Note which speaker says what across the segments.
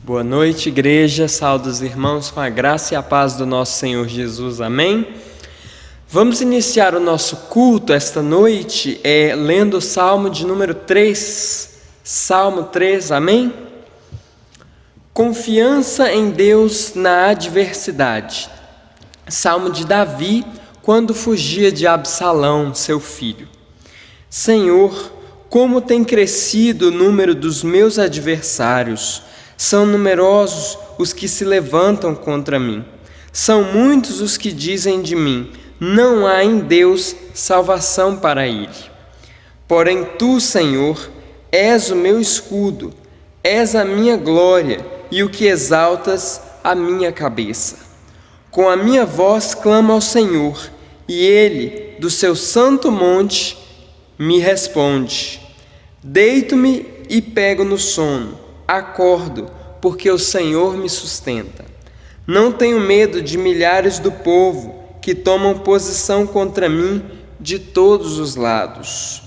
Speaker 1: Boa noite, igreja. Saúdo os irmãos com a graça e a paz do nosso Senhor Jesus. Amém? Vamos iniciar o nosso culto esta noite lendo o Salmo de número 3. Salmo 3, amém? Confiança em Deus na adversidade. Salmo de Davi, quando fugia de Absalão, seu filho. Senhor, como tem crescido o número dos meus adversários! São numerosos os que se levantam contra mim. São muitos os que dizem de mim: não há em Deus salvação para ele. Porém tu, Senhor, és o meu escudo, és a minha glória e o que exaltas a minha cabeça. Com a minha voz clamo ao Senhor, e ele, do seu santo monte, me responde. Deito-me e pego no sono. Acordo, porque o Senhor me sustenta. Não tenho medo de milhares do povo que tomam posição contra mim de todos os lados.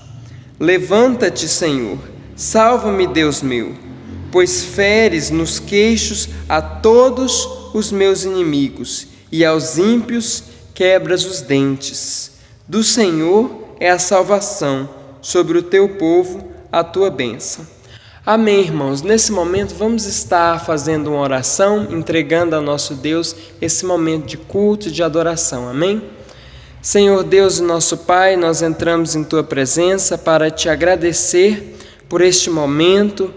Speaker 1: Levanta-te, Senhor, salva-me, Deus meu, pois feres nos queixos a todos os meus inimigos e aos ímpios quebras os dentes. Do Senhor é a salvação, sobre o teu povo a tua bênção. Amém, irmãos. Nesse momento vamos estar fazendo uma oração, entregando ao nosso Deus esse momento de culto e de adoração. Amém? Senhor Deus, nosso Pai, nós entramos em Tua presença para Te agradecer por este momento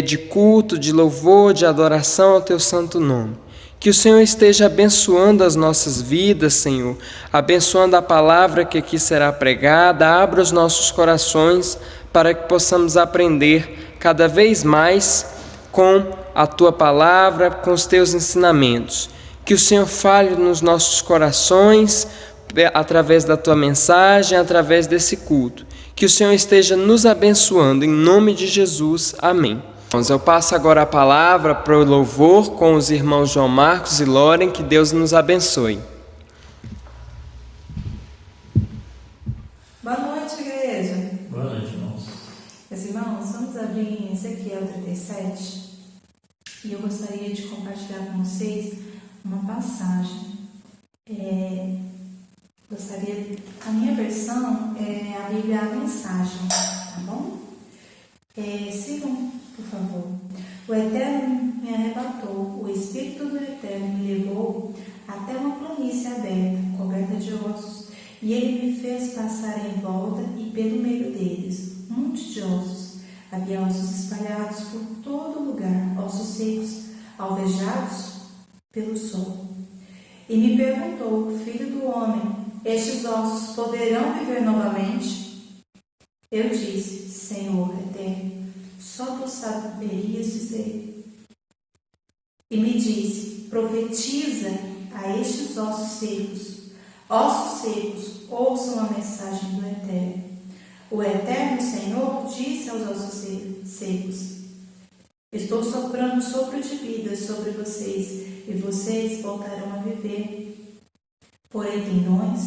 Speaker 1: de culto, de louvor, de adoração ao Teu santo nome. Que o Senhor esteja abençoando as nossas vidas, Senhor, abençoando a palavra que aqui será pregada. Abra os nossos corações para que possamos aprender cada vez mais com a Tua palavra, com os Teus ensinamentos. Que o Senhor fale nos nossos corações, através da Tua mensagem, através desse culto. Que o Senhor esteja nos abençoando, em nome de Jesus. Amém. Eu passo agora a palavra para o louvor com os irmãos João Marcos e Loren. Que Deus nos abençoe.
Speaker 2: Boa noite, igreja.
Speaker 3: Boa noite, irmãos.
Speaker 2: Meus irmãos, vamos abrir em Ezequiel 37 e eu gostaria de compartilhar com vocês uma passagem. A minha versão é a Bíblia a Mensagem, tá bom? Sigam, por favor. O Eterno me arrebatou, o Espírito do Eterno me levou até uma planície aberta, coberta de ossos, e ele me fez passar em volta e pelo meio deles um monte de ossos. Havia ossos espalhados por todo lugar, ossos secos, alvejados pelo sol. E me perguntou: filho do homem, estes ossos poderão viver novamente? Eu disse: Senhor Eterno, só tu saberias dizer. E me disse: profetiza a estes ossos secos. Ossos secos, ouçam a mensagem do Eterno. O Eterno Senhor disse aos ossos secos: estou soprando sopro de vida sobre vocês, e vocês voltarão a viver. Porei tendões,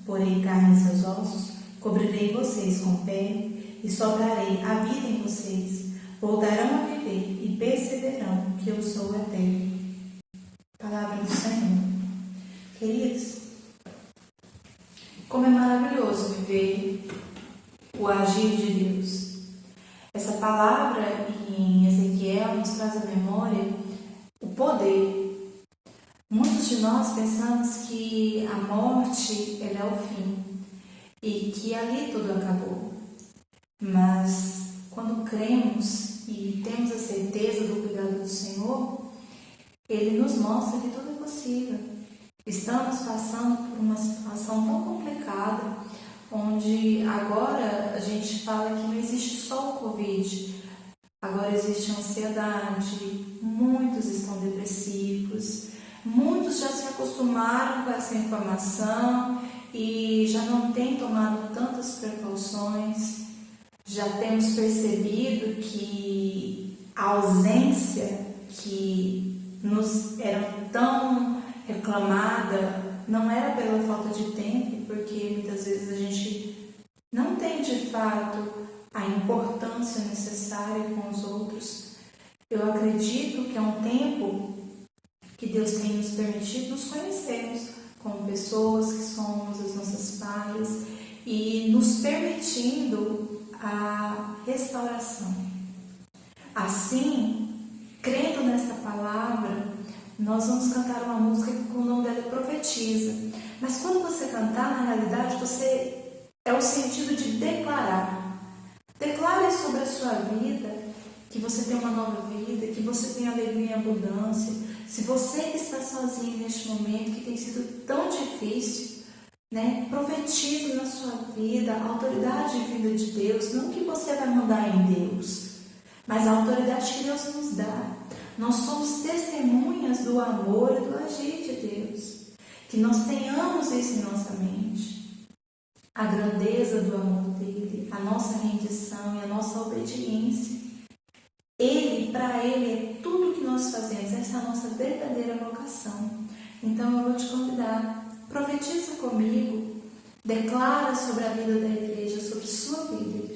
Speaker 2: porei carne em seus ossos, cobrirei vocês com pele, e soprarei a vida em vocês. Voltarão a viver e perceberão que eu sou o Eterno. Palavra do Senhor. Queridos, como é maravilhoso viver o agir de Deus. Essa palavra em Ezequiel nos traz à memória o poder. Muitos de nós pensamos que a morte é o fim e que ali tudo acabou. Mas quando cremos e temos a certeza do cuidado do Senhor, Ele nos mostra que tudo é possível. Estamos passando por uma situação tão complicada, onde agora a gente fala que não existe só o Covid, agora existe ansiedade, muitos estão depressivos, muitos já se acostumaram com essa informação e já não têm tomado tantas precauções. Já temos percebido que a ausência que nos era tão reclamada não era pela falta de tempo, porque muitas vezes a gente não tem de fato a importância necessária com os outros. Eu acredito que é um tempo que Deus tem nos permitido nos conhecermos como pessoas que somos, as nossas falhas, e nos permitindo a restauração. Assim, crendo nesta palavra, nós vamos cantar uma música que o nome dela é Profetiza. Mas quando você cantar, na realidade, é o sentido de declarar. Declare sobre a sua vida que você tem uma nova vida, que você tem alegria e abundância. Se você que está sozinho neste momento, que tem sido tão difícil, profetize na sua vida a autoridade vinda de Deus, não que você vai mandar em Deus, mas a autoridade que Deus nos dá. Nós somos testemunhas do amor e do agir de Deus. Que nós tenhamos isso em nossa mente. A grandeza do amor dele, a nossa rendição e a nossa obediência. Para ele é tudo que nós fazemos, essa é a nossa verdadeira vocação. Então eu vou te convidar, profetiza comigo, declara sobre a vida da igreja, sobre sua vida, igreja.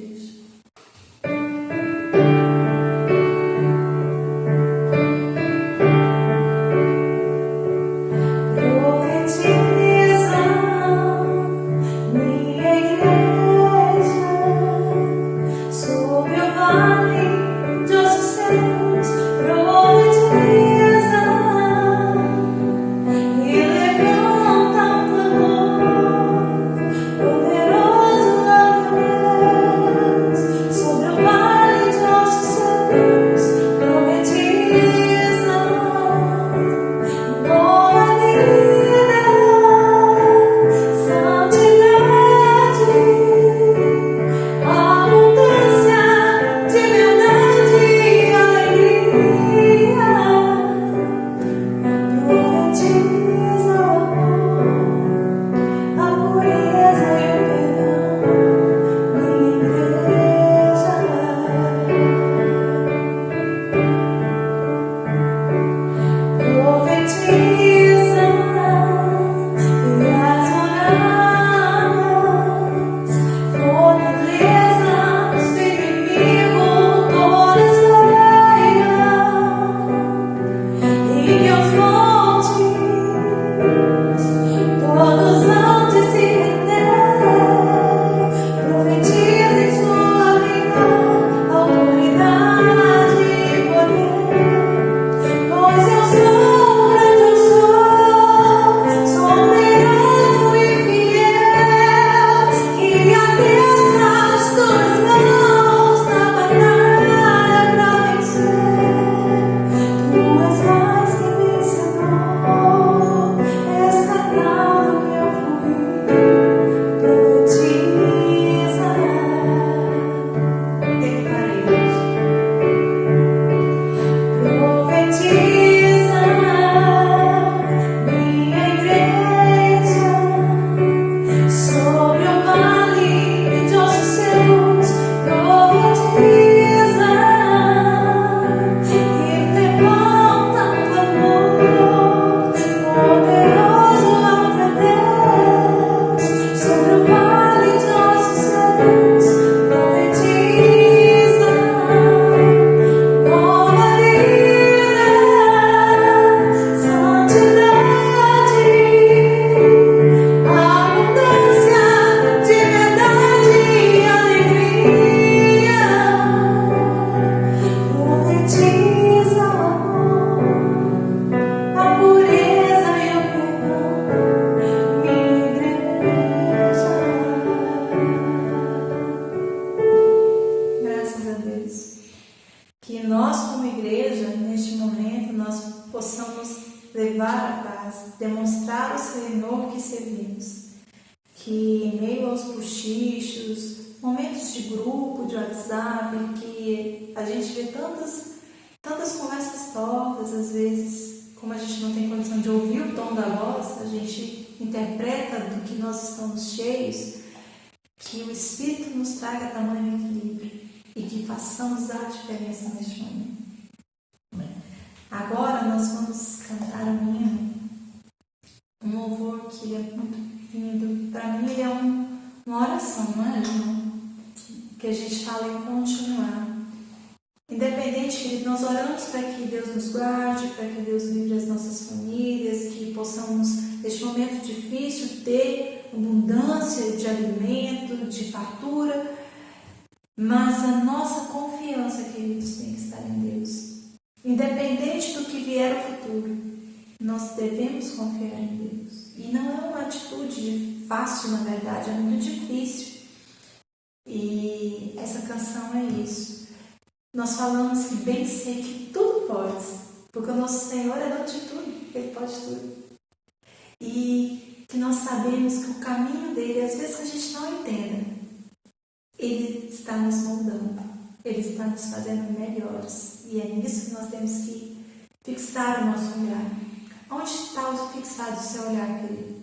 Speaker 2: levar a paz, demonstrar o Senhor que servimos. Que em meio aos cochichos, momentos de grupo, de WhatsApp, que a gente vê tantas conversas tortas, às vezes, como a gente não tem condição de ouvir o tom da voz, a gente interpreta do que nós estamos cheios, que o Espírito nos traga tamanho equilíbrio e que façamos a diferença neste momento. Agora nós vamos cantar um hino, um louvor que é muito lindo. Para mim ele é uma oração, não é, irmão? Que a gente fala em continuar. Independente Primeiramente, querido, nós oramos para que Deus nos guarde, para que Deus livre as nossas famílias, que possamos, neste momento difícil, ter abundância de alimento, de fartura, mas a nossa confiança, queridos, tem que estar em Deus. Independente do que vier ao futuro, nós devemos confiar em Deus. E não é uma atitude fácil, na verdade, é muito difícil. E essa canção é isso. Nós falamos que bem sei que tudo pode, porque o nosso Senhor é dono de tudo, Ele pode tudo. E que nós sabemos que o caminho dele, às vezes que a gente não entenda, Ele está nos moldando, Ele está nos fazendo melhores. E é nisso que nós temos que fixar o nosso olhar. Onde está fixado o seu olhar, querido?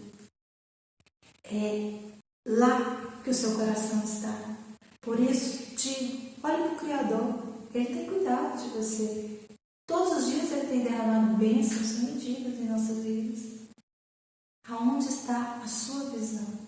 Speaker 2: É lá que o seu coração está. Por isso, olhe para o Criador. Ele tem cuidado de você. Todos os dias Ele tem derramado bênçãos medidas em nossas vidas. Aonde está a sua visão?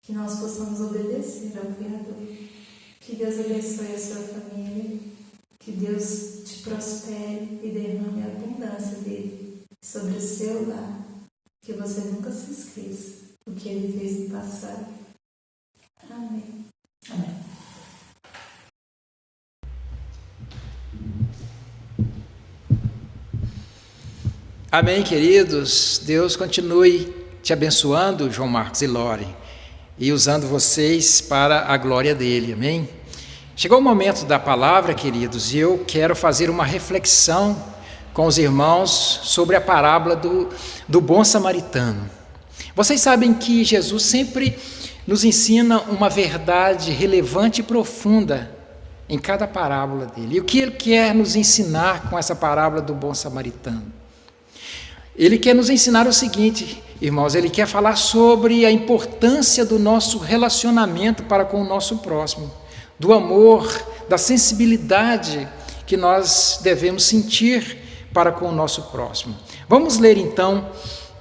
Speaker 2: Que nós possamos obedecer ao Criador. Que Deus abençoe a sua família, que Deus te prospere e derrame a abundância dele sobre o seu lar, que você nunca se esqueça do que ele fez no passado. Amém.
Speaker 3: Amém. Amém, queridos. Deus continue te abençoando, João Marcos e Lore, e usando vocês para a glória dele. Amém? Chegou o momento da palavra, queridos, e eu quero fazer uma reflexão com os irmãos sobre a parábola do bom samaritano. Vocês sabem que Jesus sempre nos ensina uma verdade relevante e profunda em cada parábola dele. E o que ele quer nos ensinar com essa parábola do bom samaritano? Ele quer nos ensinar o seguinte, irmãos, ele quer falar sobre a importância do nosso relacionamento para com o nosso próximo, do amor, da sensibilidade que nós devemos sentir para com o nosso próximo. Vamos ler então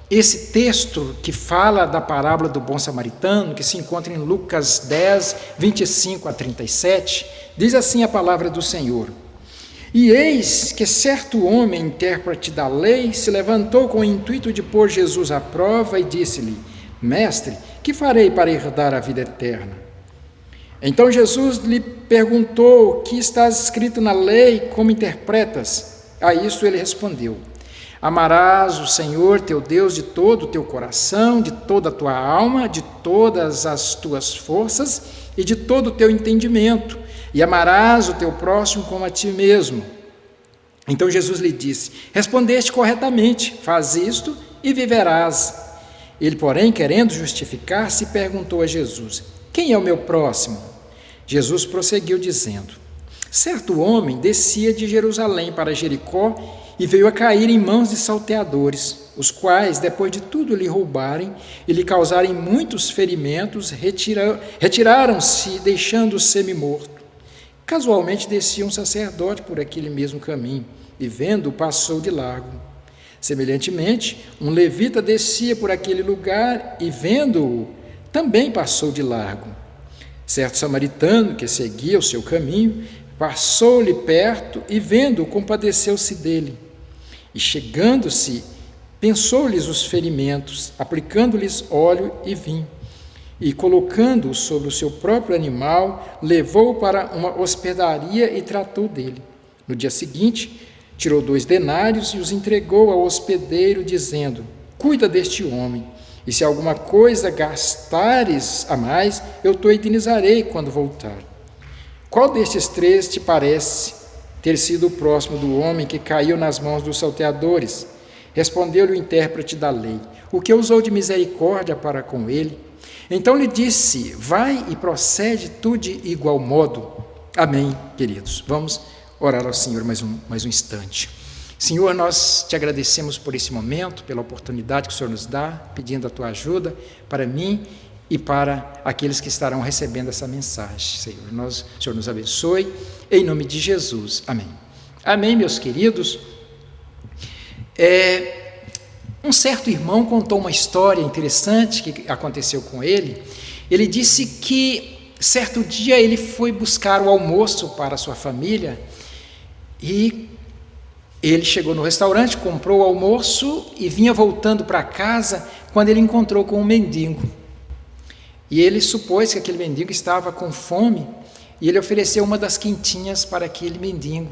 Speaker 3: esse texto que fala da parábola do bom samaritano, que se encontra em Lucas 10, 25 a 37, diz assim a palavra do Senhor. E eis que certo homem, intérprete da lei, se levantou com o intuito de pôr Jesus à prova e disse-lhe, Mestre, que farei para herdar a vida eterna? Então Jesus lhe perguntou, o que está escrito na lei, como interpretas? A isso ele respondeu, amarás o Senhor teu Deus de todo o teu coração, de toda a tua alma, de todas as tuas forças e de todo o teu entendimento, e amarás o teu próximo como a ti mesmo. Então Jesus lhe disse, respondeste corretamente, faz isto e viverás. Ele, porém, querendo justificar-se, perguntou a Jesus, quem é o meu próximo? Jesus prosseguiu dizendo, certo homem descia de Jerusalém para Jericó e veio a cair em mãos de salteadores, os quais, depois de tudo lhe roubarem e lhe causarem muitos ferimentos, retiraram-se, deixando-o semi-morto. Casualmente descia um sacerdote por aquele mesmo caminho, e vendo-o, passou de largo. Semelhantemente, um levita descia por aquele lugar, e vendo-o, também passou de largo. Certo samaritano, que seguia o seu caminho, passou-lhe perto, e vendo-o, compadeceu-se dele. E chegando-se, pensou-lhes os ferimentos, aplicando-lhes óleo e vinho. E colocando-o sobre o seu próprio animal, levou-o para uma hospedaria e tratou dele. No dia seguinte, tirou 2 denários e os entregou ao hospedeiro, dizendo, cuida deste homem, e se alguma coisa gastares a mais, eu te indenizarei quando voltar. Qual destes 3 te parece ter sido o próximo do homem que caiu nas mãos dos salteadores? Respondeu-lhe o intérprete da lei, o que usou de misericórdia para com ele? Então lhe disse, vai e procede tu de igual modo. Amém, queridos. Vamos orar ao Senhor mais um instante. Senhor, nós te agradecemos por esse momento, pela oportunidade que o Senhor nos dá, pedindo a tua ajuda para mim e para aqueles que estarão recebendo essa mensagem, Senhor. O Senhor nos abençoe, em nome de Jesus. Amém. Amém, meus queridos. Um certo irmão contou uma história interessante que aconteceu com ele. Ele disse que certo dia ele foi buscar o almoço para a sua família e ele chegou no restaurante, comprou o almoço e vinha voltando para casa quando ele encontrou com um mendigo. E ele supôs que aquele mendigo estava com fome e ele ofereceu uma das quentinhas para aquele mendigo.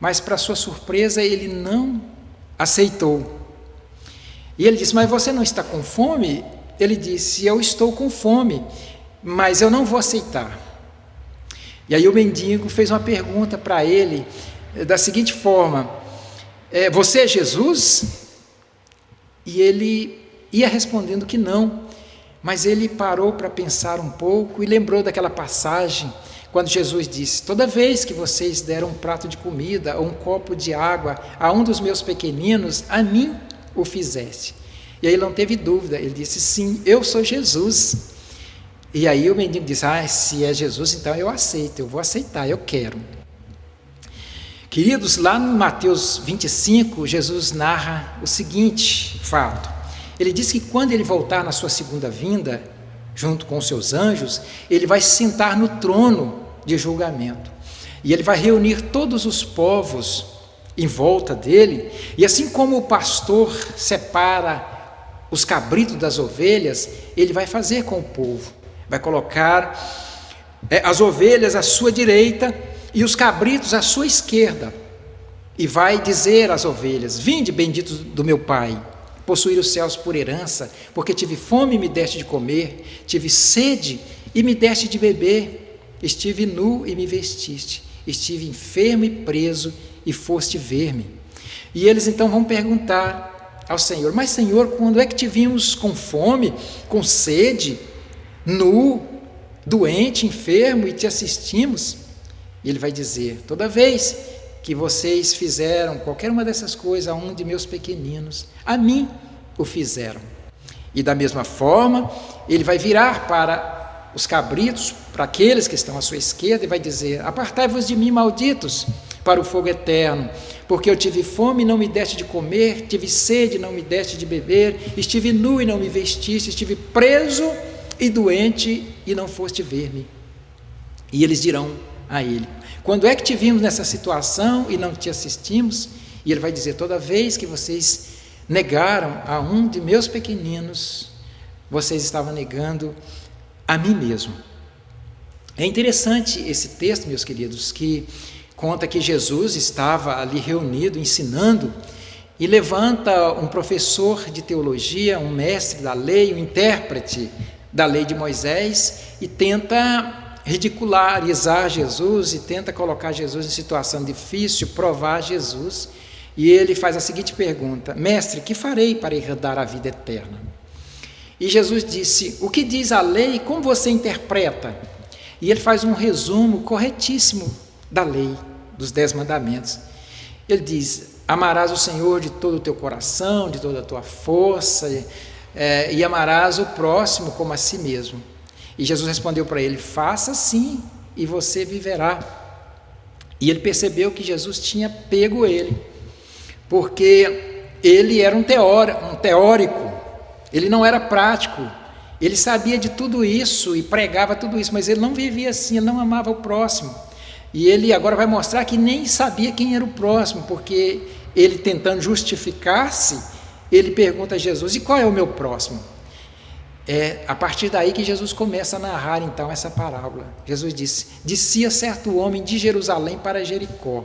Speaker 3: Mas, para sua surpresa, ele não aceitou. E ele disse, mas você não está com fome? Ele disse, eu estou com fome, mas eu não vou aceitar. E aí o mendigo fez uma pergunta para ele, da seguinte forma, você é Jesus? E ele ia respondendo que não, mas ele parou para pensar um pouco e lembrou daquela passagem, quando Jesus disse, toda vez que vocês deram um prato de comida ou um copo de água a um dos meus pequeninos, a mim o fizeste. E aí ele não teve dúvida, ele disse, sim, eu sou Jesus. E aí o mendigo disse, se é Jesus, então eu aceito, eu vou aceitar, eu quero. Queridos, lá no Mateus 25, Jesus narra o seguinte fato. Ele diz que quando ele voltar na sua segunda vinda, junto com os seus anjos, ele vai se sentar no trono de julgamento. E ele vai reunir todos os povos em volta dele, e assim como o pastor separa os cabritos das ovelhas, ele vai fazer com o povo. Vai colocar as ovelhas à sua direita e os cabritos à sua esquerda. E vai dizer às ovelhas: vinde, benditos do meu Pai, possuir os céus por herança, porque tive fome e me deste de comer, tive sede e me deste de beber, estive nu e me vestiste, estive enfermo e preso e foste ver-me. E eles então vão perguntar ao Senhor: mas Senhor, quando é que te vimos com fome, com sede, nu, doente, enfermo e te assistimos? E ele vai dizer: toda vez que vocês fizeram qualquer uma dessas coisas a um de meus pequeninos, a mim o fizeram. E da mesma forma, ele vai virar para os cabritos, para aqueles que estão à sua esquerda, e vai dizer: apartai-vos de mim, malditos, para o fogo eterno, porque eu tive fome e não me deste de comer, tive sede e não me deste de beber, estive nu e não me vestiste, estive preso e doente e não foste ver-me. E eles dirão a ele: quando é que te vimos nessa situação e não te assistimos? E ele vai dizer: toda vez que vocês negaram a um de meus pequeninos, vocês estavam negando a mim mesmo. É interessante esse texto, meus queridos, que conta que Jesus estava ali reunido, ensinando, e levanta um professor de teologia, um mestre da lei, um intérprete da lei de Moisés, e tenta ridicularizar Jesus, e tenta colocar Jesus em situação difícil, provar Jesus. E ele faz a seguinte pergunta: mestre, que farei para herdar a vida eterna? E Jesus disse: o que diz a lei, como você interpreta? E ele faz um resumo corretíssimo da lei, dos 10 mandamentos. Ele diz: amarás o Senhor de todo o teu coração, de toda a tua força, e amarás o próximo como a si mesmo. E Jesus respondeu para ele: faça assim e você viverá. E ele percebeu que Jesus tinha pego ele, porque ele era um teórico, ele não era prático. Ele sabia de tudo isso e pregava tudo isso, mas ele não vivia assim, ele não amava o próximo. E ele agora vai mostrar que nem sabia quem era o próximo, porque ele, tentando justificar-se, ele pergunta a Jesus: e qual é o meu próximo? É a partir daí que Jesus começa a narrar então essa parábola. Jesus disse: descia certo homem de Jerusalém para Jericó.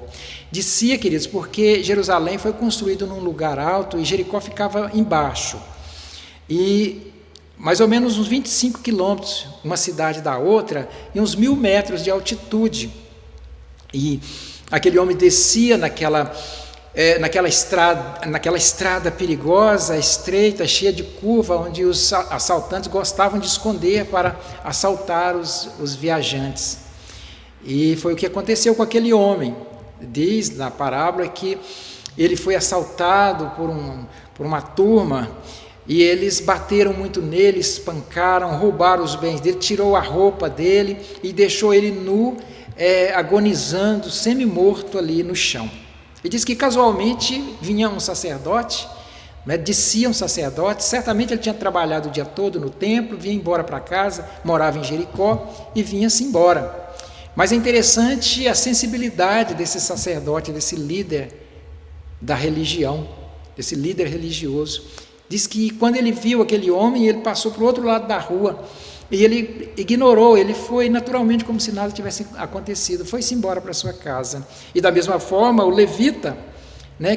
Speaker 3: Descia, queridos, porque Jerusalém foi construído num lugar alto e Jericó ficava embaixo. E mais ou menos uns 25 quilômetros, uma cidade da outra, e uns 1.000 metros de altitude. E aquele homem descia naquela estrada perigosa, estreita, cheia de curva, onde os assaltantes gostavam de esconder para assaltar os viajantes. E foi o que aconteceu com aquele homem. Diz na parábola que ele foi assaltado por uma turma, e eles bateram muito nele, espancaram, roubaram os bens dele, tirou a roupa dele e deixou ele nu, agonizando, semi-morto ali no chão. E diz que casualmente vinha um sacerdote, descia um sacerdote, certamente ele tinha trabalhado o dia todo no templo, vinha embora para casa, morava em Jericó e vinha-se embora. Mas é interessante a sensibilidade desse sacerdote, desse líder da religião, desse líder religioso. Diz que quando ele viu aquele homem, ele passou para o outro lado da rua, e ele ignorou, ele foi naturalmente como se nada tivesse acontecido, foi-se embora para sua casa. E da mesma forma, o levita,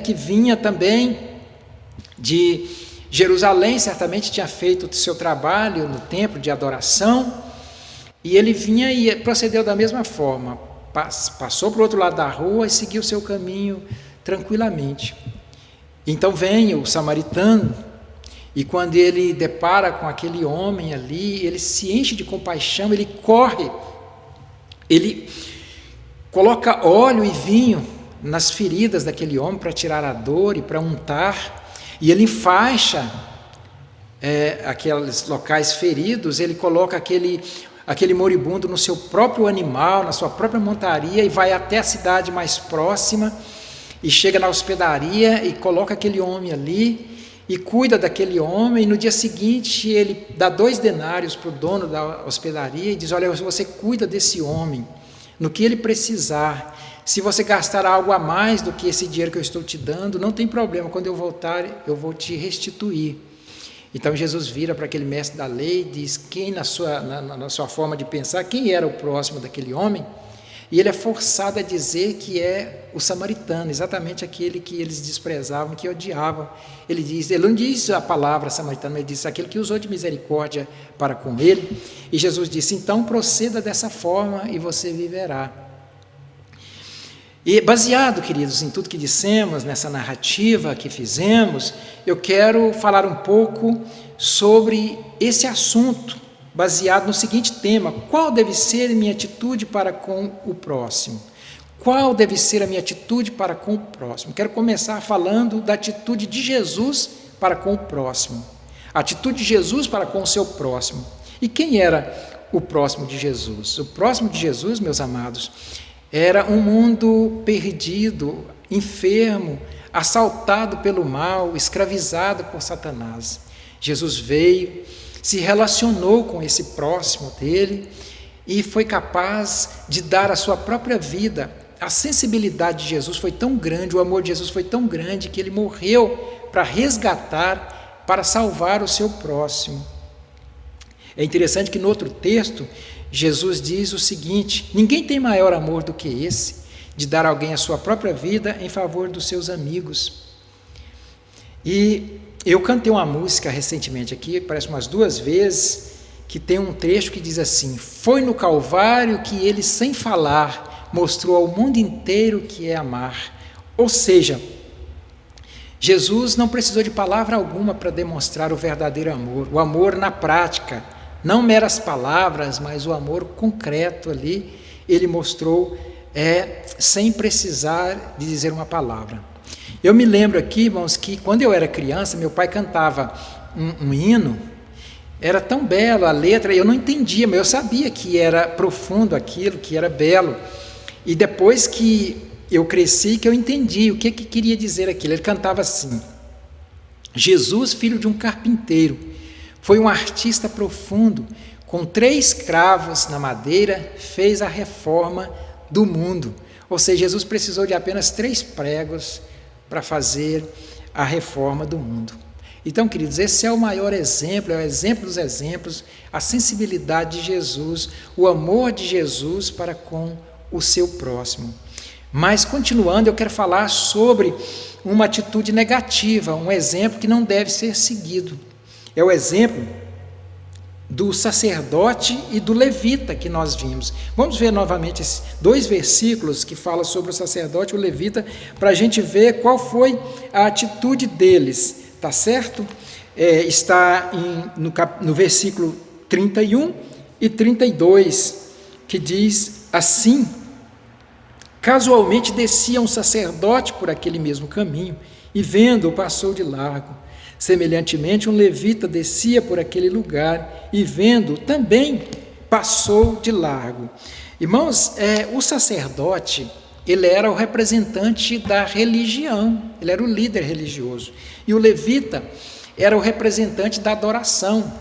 Speaker 3: que vinha também de Jerusalém, certamente tinha feito o seu trabalho no templo de adoração, e ele vinha e procedeu da mesma forma, passou para o outro lado da rua e seguiu o seu caminho tranquilamente. Então vem o samaritano, e quando ele depara com aquele homem ali, ele se enche de compaixão, ele corre, ele coloca óleo e vinho nas feridas daquele homem para tirar a dor e para untar, e ele enfaixa aqueles locais feridos, ele coloca aquele moribundo no seu próprio animal, na sua própria montaria, e vai até a cidade mais próxima, e chega na hospedaria e coloca aquele homem ali, e cuida daquele homem. E no dia seguinte ele dá 2 denários para o dono da hospedaria e diz: olha, você cuida desse homem, no que ele precisar. Se você gastar algo a mais do que esse dinheiro que eu estou te dando, não tem problema, quando eu voltar, eu vou te restituir. Então Jesus vira para aquele mestre da lei e diz, quem na sua forma de pensar, quem era o próximo daquele homem? E ele é forçado a dizer que é o samaritano, exatamente aquele que eles desprezavam, que odiavam. Ele não diz a palavra samaritano, ele diz aquele que usou de misericórdia para com ele. E Jesus disse, então proceda dessa forma e você viverá. E baseado, queridos, em tudo que dissemos, nessa narrativa que fizemos, eu quero falar um pouco sobre esse assunto, baseado no seguinte tema: qual deve ser a minha atitude para com o próximo? Qual deve ser a minha atitude para com o próximo? Quero começar falando da atitude de Jesus para com o próximo. A atitude de Jesus para com o seu próximo. E quem era o próximo de Jesus? O próximo de Jesus, meus amados, era um mundo perdido, enfermo, assaltado pelo mal, escravizado por Satanás. Jesus veio, se relacionou com esse próximo dele e foi capaz de dar a sua própria vida. A sensibilidade de Jesus foi tão grande, o amor de Jesus foi tão grande que ele morreu para resgatar, para salvar o seu próximo. É interessante que no outro texto, Jesus diz o seguinte: ninguém tem maior amor do que esse, de dar a alguém a sua própria vida em favor dos seus amigos. E eu cantei uma música recentemente aqui, parece umas 2 vezes, que tem um trecho que diz assim: foi no Calvário que ele, sem falar, mostrou ao mundo inteiro que é amar. Ou seja, Jesus não precisou de palavra alguma para demonstrar o verdadeiro amor, o amor na prática, não meras palavras, mas o amor concreto ali, ele mostrou sem precisar de dizer uma palavra. Eu me lembro aqui, irmãos, que quando eu era criança, meu pai cantava um hino, era tão belo a letra, eu não entendia, mas eu sabia que era profundo aquilo, que era belo. E depois que eu cresci, que eu entendi o que queria dizer aquilo. Ele cantava assim: Jesus, filho de um carpinteiro, foi um artista profundo, com 3 cravos na madeira, fez a reforma do mundo. Ou seja, Jesus precisou de apenas 3 pregos para fazer a reforma do mundo. Então, queridos, esse é o maior exemplo, é o exemplo dos exemplos, a sensibilidade de Jesus, o amor de Jesus para com o seu próximo. Mas, continuando, eu quero falar sobre uma atitude negativa, um exemplo que não deve ser seguido. É o exemplo do sacerdote e do levita que nós vimos. Vamos ver novamente esses 2 versículos que falam sobre o sacerdote e o levita, para a gente ver qual foi a atitude deles, tá certo? Está no versículo 31 e 32, que diz assim: casualmente descia um sacerdote por aquele mesmo caminho, e vendo-o passou de largo. Semelhantemente, um levita descia por aquele lugar e, vendo, também passou de largo. Irmãos, o sacerdote, ele era o representante da religião, ele era o líder religioso. E o levita era o representante da adoração,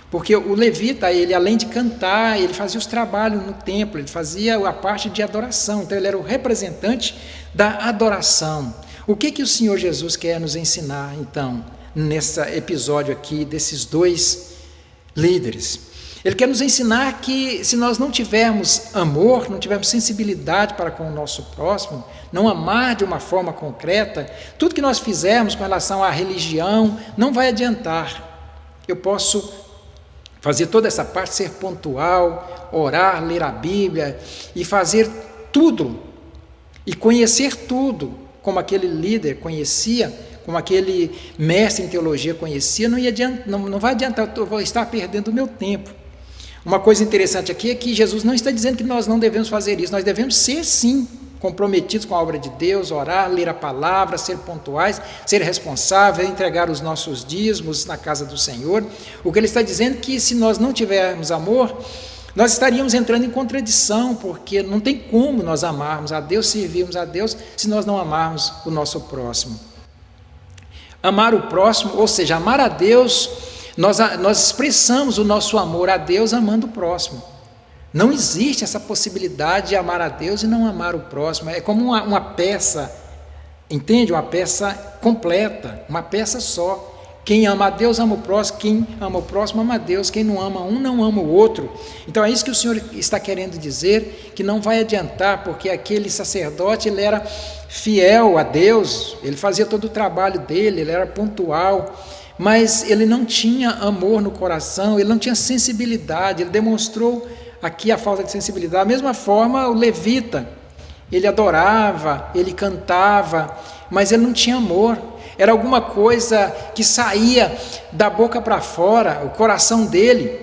Speaker 3: porque o levita, ele além de cantar, ele fazia os trabalhos no templo, ele fazia a parte de adoração, então ele era o representante da adoração. O que o Senhor Jesus quer nos ensinar, então, nesse episódio aqui, desses 2 líderes? Ele quer nos ensinar que se nós não tivermos amor, não tivermos sensibilidade para com o nosso próximo, não amar de uma forma concreta, tudo que nós fizermos com relação à religião não vai adiantar. Eu posso fazer toda essa parte, ser pontual, orar, ler a Bíblia e fazer tudo, e conhecer tudo, como aquele líder conhecia, como aquele mestre em teologia conhecia, não vai adiantar, eu vou estar perdendo o meu tempo. Uma coisa interessante aqui é que Jesus não está dizendo que nós não devemos fazer isso, nós devemos ser sim comprometidos com a obra de Deus, orar, ler a palavra, ser pontuais, ser responsáveis, entregar os nossos dízimos na casa do Senhor. O que ele está dizendo é que se nós não tivermos amor, nós estaríamos entrando em contradição, porque não tem como nós amarmos a Deus, servirmos a Deus, se nós não amarmos o nosso próximo. Amar o próximo, ou seja, amar a Deus, nós expressamos o nosso amor a Deus amando o próximo. Não existe essa possibilidade de amar a Deus e não amar o próximo. É como uma peça, entende? Uma peça completa, uma peça só. Quem ama a Deus ama o próximo, quem ama o próximo ama a Deus, quem não ama um não ama o outro. Então é isso que o Senhor está querendo dizer, que não vai adiantar, porque aquele sacerdote, ele era fiel a Deus, ele fazia todo o trabalho dele, ele era pontual, mas ele não tinha amor no coração, ele não tinha sensibilidade, ele demonstrou aqui a falta de sensibilidade. Da mesma forma, o levita, ele adorava, ele cantava, mas ele não tinha amor. Era alguma coisa que saía da boca para fora, o coração dele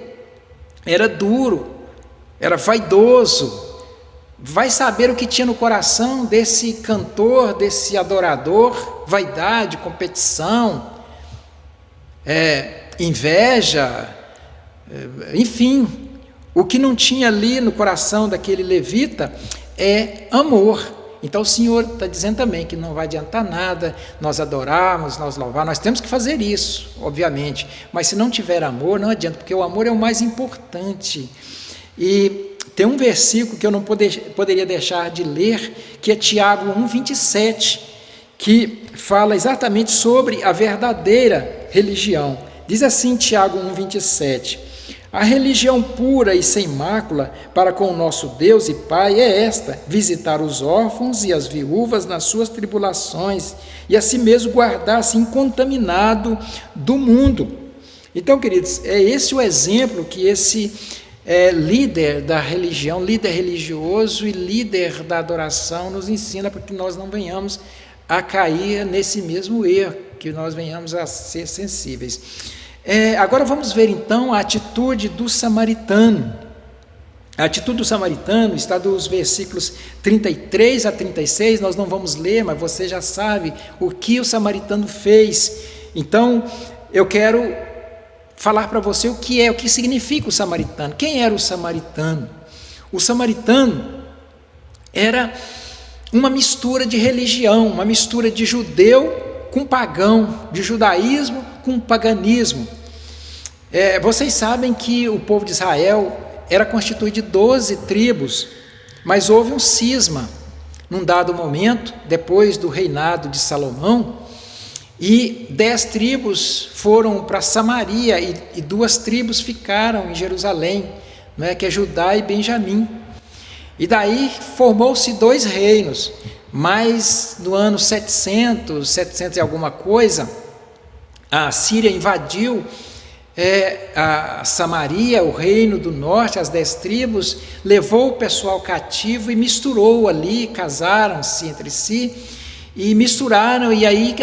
Speaker 3: era duro, era vaidoso. Vai saber o que tinha no coração desse cantor, desse adorador? Vaidade, competição, inveja, enfim. O que não tinha ali no coração daquele levita é amor. Então o Senhor está dizendo também que não vai adiantar nada nós adorarmos, nós louvarmos, nós temos que fazer isso, obviamente, mas se não tiver amor, não adianta, porque o amor é o mais importante. E tem um versículo que eu não poderia deixar de ler, que é Tiago 1,27, que fala exatamente sobre a verdadeira religião. Diz assim Tiago 1,27: a religião pura e sem mácula para com o nosso Deus e Pai é esta: visitar os órfãos e as viúvas nas suas tribulações, e a si mesmo guardar-se incontaminado do mundo. Então, queridos, é esse o exemplo que esse líder da religião, líder religioso e líder da adoração nos ensina, para que nós não venhamos a cair nesse mesmo erro, que nós venhamos a ser sensíveis. Agora vamos ver então a atitude do samaritano. A atitude do samaritano está dos versículos 33 a 36, nós não vamos ler, mas você já sabe o que o samaritano fez. Então, eu quero falar para você o que significa o samaritano. Quem era o samaritano? O samaritano era uma mistura de religião, uma mistura de judeu com pagão, de judaísmo com paganismo. Vocês sabem que o povo de Israel era constituído de 12 tribos, mas houve um cisma num dado momento, depois do reinado de Salomão, e 10 tribos foram para Samaria e 2 tribos ficaram em Jerusalém, que é Judá e Benjamim. E daí formou-se 2 reinos, mas no ano 700 e alguma coisa, a Síria invadiu a Samaria, o reino do norte, as 10 tribos, levou o pessoal cativo e misturou ali, casaram-se entre si e misturaram, e aí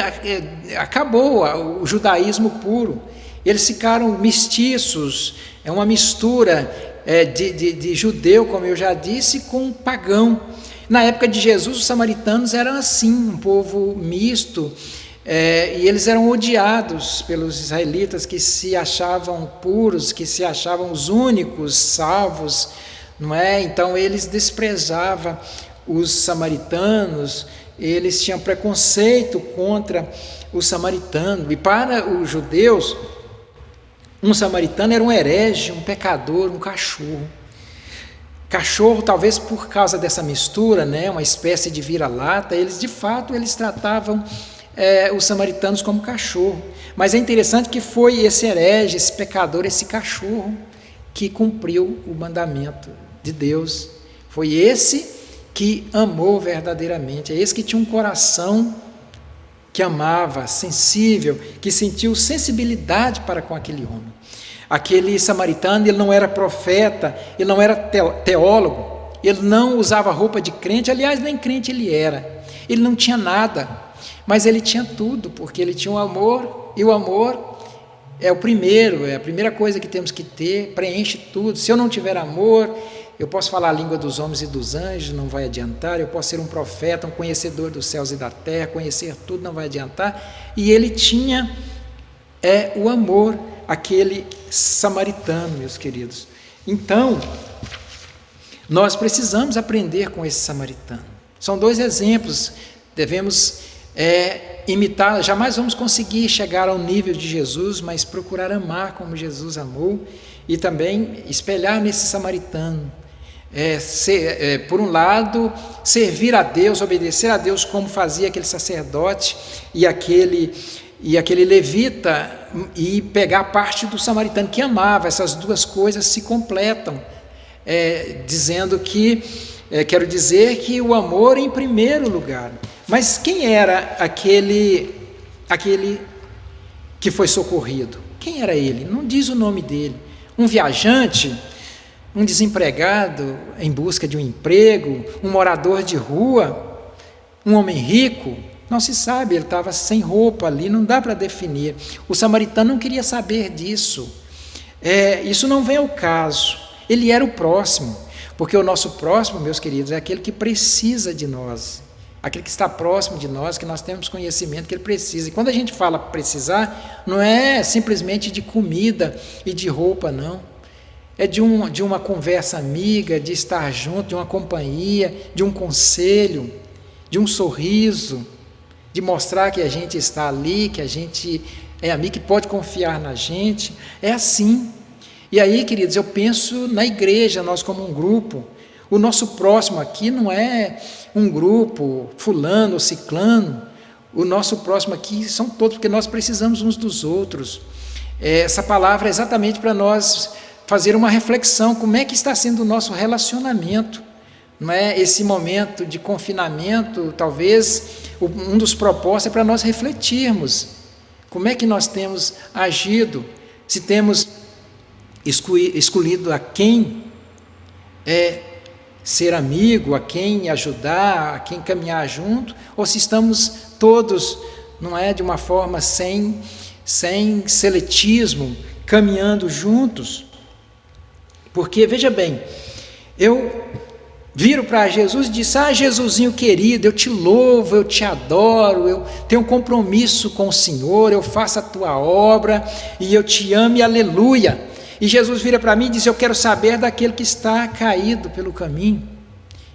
Speaker 3: acabou o judaísmo puro. Eles ficaram mestiços, é uma mistura de judeu, como eu já disse, com pagão. Na época de Jesus, os samaritanos eram assim, um povo misto, e eles eram odiados pelos israelitas, que se achavam puros, que se achavam os únicos salvos, não é? Então eles desprezavam os samaritanos, eles tinham preconceito contra o samaritano, e para os judeus, um samaritano era um herege, um pecador, um cachorro. Cachorro, talvez por causa dessa mistura, uma espécie de vira-lata, eles tratavam os samaritanos como cachorro. Mas é interessante que foi esse herege, esse pecador, esse cachorro, que cumpriu o mandamento de Deus. Foi esse que amou verdadeiramente, é esse que tinha um coração que amava, sensível, que sentiu sensibilidade para com aquele homem. Aquele samaritano, ele não era profeta, ele não era teólogo, ele não usava roupa de crente, aliás, nem crente ele era. Ele não tinha nada, mas ele tinha tudo, porque ele tinha o amor, e o amor é a primeira coisa que temos que ter, preenche tudo. Se eu não tiver amor, eu posso falar a língua dos homens e dos anjos, não vai adiantar. Eu posso ser um profeta, um conhecedor dos céus e da terra, conhecer tudo, não vai adiantar. E ele tinha o amor, aquele samaritano, meus queridos. Então, nós precisamos aprender com esse samaritano. São 2 exemplos, devemos imitar. Jamais vamos conseguir chegar ao nível de Jesus, mas procurar amar como Jesus amou, e também espelhar nesse samaritano. por um lado, servir a Deus, obedecer a Deus como fazia aquele sacerdote e aquele levita, e pegar a parte do samaritano que amava. Essas duas coisas se completam, dizendo que, quero dizer que o amor em primeiro lugar. Mas quem era aquele que foi socorrido? Quem era ele? Não diz o nome dele. Um viajante, um desempregado em busca de um emprego, um morador de rua, um homem rico? Não se sabe, ele estava sem roupa ali, não dá para definir. O samaritano não queria saber disso. Isso não vem ao caso. Ele era o próximo, porque o nosso próximo, meus queridos, é aquele que precisa de nós, aquele que está próximo de nós, que nós temos conhecimento que ele precisa. E quando a gente fala precisar, não é simplesmente de comida e de roupa, não. É de uma conversa amiga, de estar junto, de uma companhia, de um conselho, de um sorriso, de mostrar que a gente está ali, que a gente é amigo, que pode confiar na gente. É assim. E aí, queridos, eu penso na igreja, nós como um grupo. O nosso próximo aqui não é um grupo fulano ou ciclano. O nosso próximo aqui são todos, porque nós precisamos uns dos outros. Essa palavra é exatamente para nós fazer uma reflexão, como é que está sendo o nosso relacionamento. Não é? Esse momento de confinamento, talvez um dos propósitos é para nós refletirmos como é que nós temos agido, se temos escolhido a quem ser amigo, a quem ajudar, a quem caminhar junto, ou se estamos todos, não é, de uma forma sem seletismo, caminhando juntos. Porque, veja bem, eu viro para Jesus e disse: Jesusinho querido, eu te louvo, eu te adoro, eu tenho um compromisso com o Senhor, eu faço a tua obra e eu te amo e aleluia. E Jesus vira para mim e diz: eu quero saber daquele que está caído pelo caminho,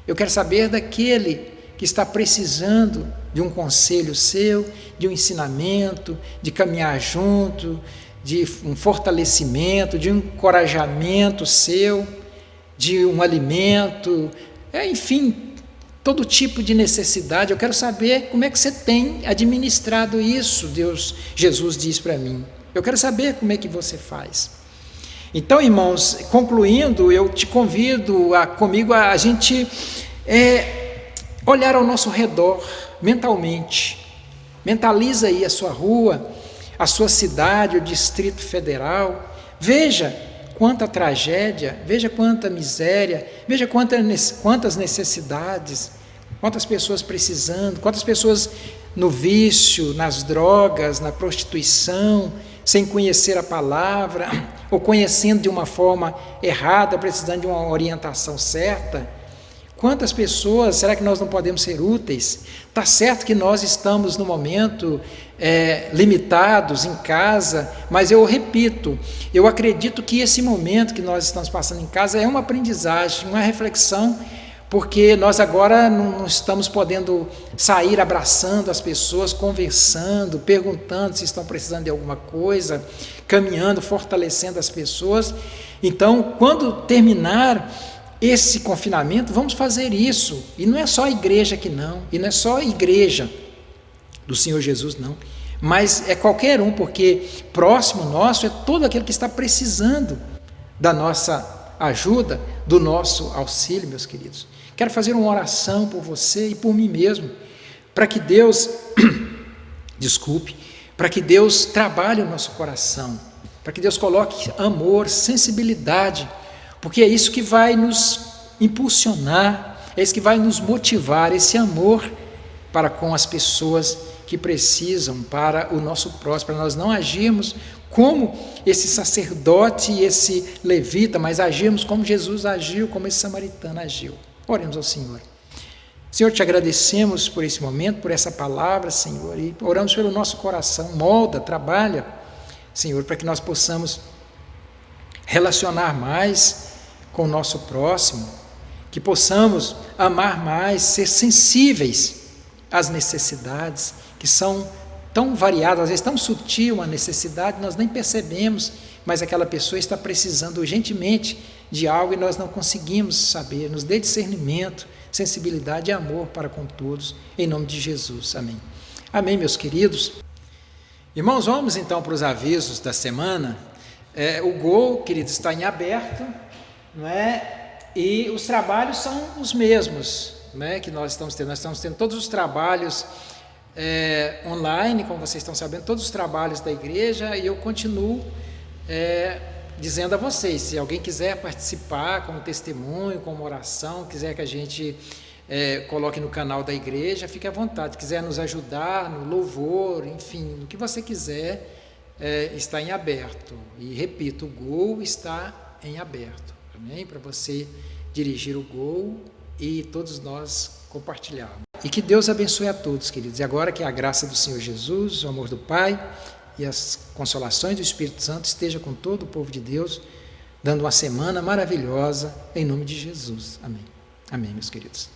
Speaker 3: eu quero saber daquele que está precisando de um conselho seu, de um ensinamento, de caminhar junto, de um fortalecimento, de um encorajamento seu, de um alimento, enfim, todo tipo de necessidade. Eu quero saber como é que você tem administrado isso. Jesus diz para mim, eu quero saber como é que você faz. Então, irmãos, concluindo, eu te convido comigo a gente olhar ao nosso redor mentalmente. Mentaliza aí a sua rua, a sua cidade, o Distrito Federal. Veja quanta tragédia, veja quanta miséria, veja quantas necessidades, quantas pessoas precisando, quantas pessoas no vício, nas drogas, na prostituição, sem conhecer a palavra, ou conhecendo de uma forma errada, precisando de uma orientação certa. Quantas pessoas, será que nós não podemos ser úteis? Está certo que nós estamos no momento limitados em casa, mas eu repito, eu acredito que esse momento que nós estamos passando em casa é uma aprendizagem, uma reflexão, porque nós agora não estamos podendo sair abraçando as pessoas, conversando, perguntando se estão precisando de alguma coisa, caminhando, fortalecendo as pessoas. Então, quando terminar esse confinamento, vamos fazer isso. E não é só a igreja aqui não, e não é só a igreja do Senhor Jesus não, mas é qualquer um, porque próximo nosso é todo aquele que está precisando da nossa ajuda, do nosso auxílio, meus queridos. Quero fazer uma oração por você e por mim mesmo, para que Deus, para que Deus trabalhe o nosso coração, para que Deus coloque amor, sensibilidade, porque é isso que vai nos impulsionar, é isso que vai nos motivar, esse amor para com as pessoas que precisam, para o nosso próximo, para nós não agirmos como esse sacerdote e esse levita, mas agirmos como Jesus agiu, como esse samaritano agiu. Oremos ao Senhor. Senhor, te agradecemos por esse momento, por essa palavra, Senhor, e oramos pelo nosso coração. Molda, trabalha, Senhor, para que nós possamos relacionar mais com o nosso próximo, que possamos amar mais, ser sensíveis às necessidades que são tão variadas, às vezes tão sutil uma necessidade, nós nem percebemos mas aquela pessoa está precisando urgentemente de algo e nós não conseguimos saber. Nos dê discernimento, sensibilidade e amor para com todos, em nome de Jesus. Amém. Amém, meus queridos. Irmãos, vamos então para os avisos da semana. O GOL, queridos, está em aberto, não é? E os trabalhos são os mesmos, né, que nós estamos tendo. Nós estamos tendo todos os trabalhos online, como vocês estão sabendo, todos os trabalhos da igreja, e eu continuo dizendo a vocês, se alguém quiser participar com um testemunho, com uma oração, quiser que a gente coloque no canal da igreja, fique à vontade. Quiser nos ajudar no louvor, enfim, no que você quiser, está em aberto. E repito, o GOL está em aberto, amém? Para você dirigir o GOL e todos nós compartilharmos. E que Deus abençoe a todos, queridos. E agora que a graça do Senhor Jesus, o amor do Pai e as consolações do Espírito Santo esteja com todo o povo de Deus, dando uma semana maravilhosa, em nome de Jesus. Amém. Amém, meus queridos.